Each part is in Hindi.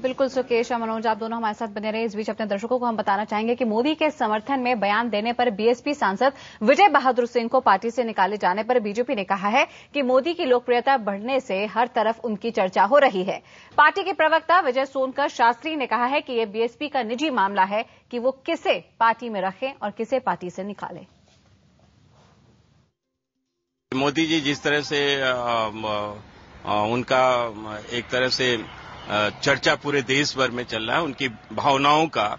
बिल्कुल सुकेश और मनोज, आप दोनों हमारे साथ बने रहे। इस बीच अपने दर्शकों को हम बताना चाहेंगे कि मोदी के समर्थन में बयान देने पर बीएसपी सांसद विजय बहादुर सिंह को पार्टी से निकाले जाने पर बीजेपी ने कहा है कि मोदी की लोकप्रियता बढ़ने से हर तरफ उनकी चर्चा हो रही है। पार्टी के प्रवक्ता विजय सोनकर शास्त्री ने कहा है कि यह बीएसपी का निजी मामला है कि वो किसे पार्टी में रखें और किसे पार्टी से निकालें। मोदी जी जिस तरह से उनका एक तरह से चर्चा पूरे देश भर में चल रहा है, उनकी भावनाओं का,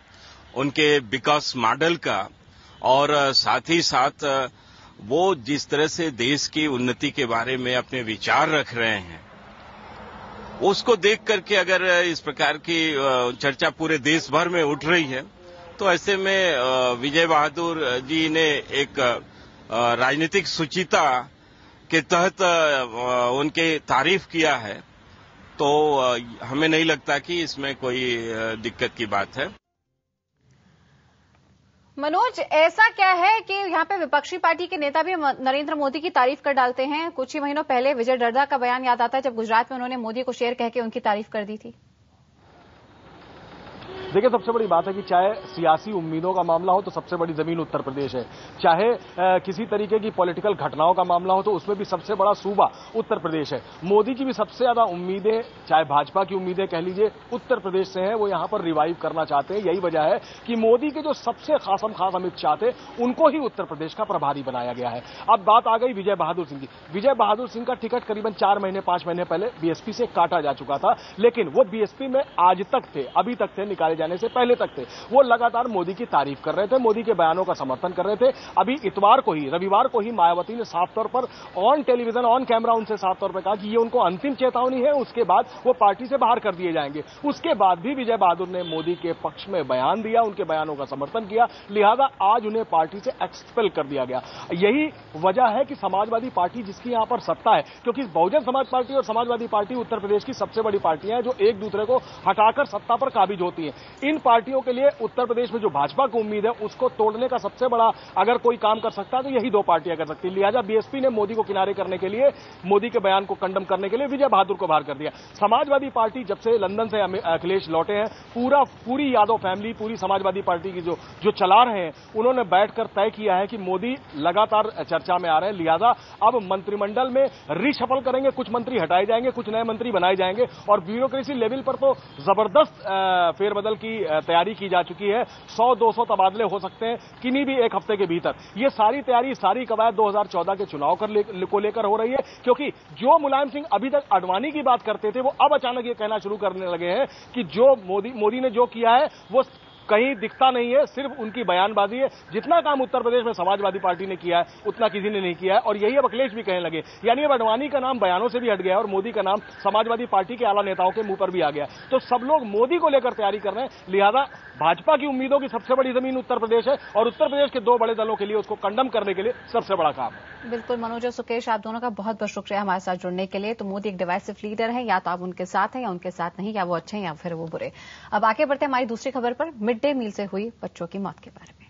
उनके विकास मॉडल का, और साथ ही साथ वो जिस तरह से देश की उन्नति के बारे में अपने विचार रख रहे हैं, उसको देख करके अगर इस प्रकार की चर्चा पूरे देश भर में उठ रही है, तो ऐसे में विजय बहादुर जी ने एक राजनीतिक सुचिता के तहत उनके तारीफ किया है, तो हमें नहीं लगता कि इसमें कोई दिक्कत की बात है। मनोज, ऐसा क्या है कि यहाँ पे विपक्षी पार्टी के नेता भी नरेंद्र मोदी की तारीफ कर डालते हैं? कुछ ही महीनों पहले विजय डड्डा का बयान याद आता है जब गुजरात में उन्होंने मोदी को शेर कह के उनकी तारीफ कर दी थी। देखिए, सबसे बड़ी बात है कि चाहे सियासी उम्मीदों का मामला हो तो सबसे बड़ी जमीन उत्तर प्रदेश है, चाहे किसी तरीके की पॉलिटिकल घटनाओं का मामला हो तो उसमें भी सबसे बड़ा सूबा उत्तर प्रदेश है। मोदी की भी सबसे ज्यादा उम्मीदें, चाहे भाजपा की उम्मीदें कह लीजिए, उत्तर प्रदेश से हैं। वो यहां पर रिवाइव करना चाहते हैं। यही वजह है कि मोदी के जो सबसे खास अमित शाह थे, उनको ही उत्तर प्रदेश का प्रभारी बनाया गया है। अब बात आ गई विजय बहादुर सिंह की। विजय बहादुर सिंह का टिकट करीबन 4-5 महीने पहले बीएसपी से काटा जा चुका था, लेकिन वो बीएसपी में आज तक थे, अभी तक थे, निकाले जाने से पहले तक थे। वो लगातार मोदी की तारीफ कर रहे थे, मोदी के बयानों का समर्थन कर रहे थे। अभी रविवार को ही मायावती ने साफ तौर पर ऑन टेलीविजन, ऑन कैमरा उनसे साफ तौर पर कहा कि ये उनको अंतिम चेतावनी है, उसके बाद वो पार्टी से बाहर कर दिए जाएंगे। उसके बाद भी विजय बहादुर ने मोदी के पक्ष में बयान दिया, उनके बयानों का समर्थन किया, लिहाजा आज उन्हें पार्टी से एक्सपेल कर दिया गया। यही वजह है कि समाजवादी पार्टी, जिसकी यहां पर सत्ता है, क्योंकि बहुजन समाज पार्टी और समाजवादी पार्टी उत्तर प्रदेश की सबसे बड़ी पार्टियां हैं जो एक दूसरे को हटाकर सत्ता पर काबिज होती हैं। इन पार्टियों के लिए उत्तर प्रदेश में जो भाजपा को उम्मीद है, उसको तोड़ने का सबसे बड़ा अगर कोई काम कर सकता है तो यही दो पार्टियां कर सकती है। लिहाजा बीएसपी ने मोदी को किनारे करने के लिए, मोदी के बयान को कंडम करने के लिए विजय बहादुर को बाहर कर दिया। समाजवादी पार्टी जब से लंदन से अखिलेश लौटे हैं, पूरी यादव फैमिली, पूरी समाजवादी पार्टी की जो चला रहे हैं, उन्होंने बैठकर तय किया है कि मोदी लगातार चर्चा में आ रहे हैं, लिहाजा अब मंत्रिमंडल में रीशफल करेंगे, कुछ मंत्री हटाए जाएंगे, कुछ नए मंत्री बनाए जाएंगे, और ब्यूरोक्रेसी लेवल पर तो जबरदस्त फेरबदल की तैयारी की जा चुकी है। 100-200 तबादले हो सकते हैं किन्हीं भी एक हफ्ते के भीतर। ये सारी तैयारी, सारी कवायद 2014 के चुनाव को लेकर हो रही है, क्योंकि जो मुलायम सिंह अभी तक अडवाणी की बात करते थे, वो अब अचानक ये कहना शुरू करने लगे हैं कि जो मोदी ने जो किया है वो कहीं दिखता नहीं है, सिर्फ उनकी बयानबाजी है। जितना काम उत्तर प्रदेश में समाजवादी पार्टी ने किया है, उतना किसी ने नहीं किया है, और यही अब अखिलेश भी कहने लगे। यानी अब अडवाणी का नाम बयानों से भी हट गया है और मोदी का नाम समाजवादी पार्टी के आला नेताओं के मुंह पर भी आ गया। तो सब लोग मोदी को लेकर तैयारी कर रहे हैं, लिहाजा भाजपा की उम्मीदों की सबसे बड़ी जमीन उत्तर प्रदेश है, और उत्तर प्रदेश के दो बड़े दलों के लिए उसको कंडम करने के लिए सबसे बड़ा काम है। बिल्कुल मनोज और सुकेश, आप दोनों का बहुत बहुत शुक्रिया हमारे साथ जुड़ने के लिए। तो मोदी एक डिवाइसिव लीडर है, या तो आप उनके साथ हैं या उनके साथ नहीं, या वो अच्छे हैं या फिर वो बुरे। अब आगे बढ़ते हैं हमारी दूसरी खबर पर, मिड डे मील से हुई बच्चों की मौत के बारे में।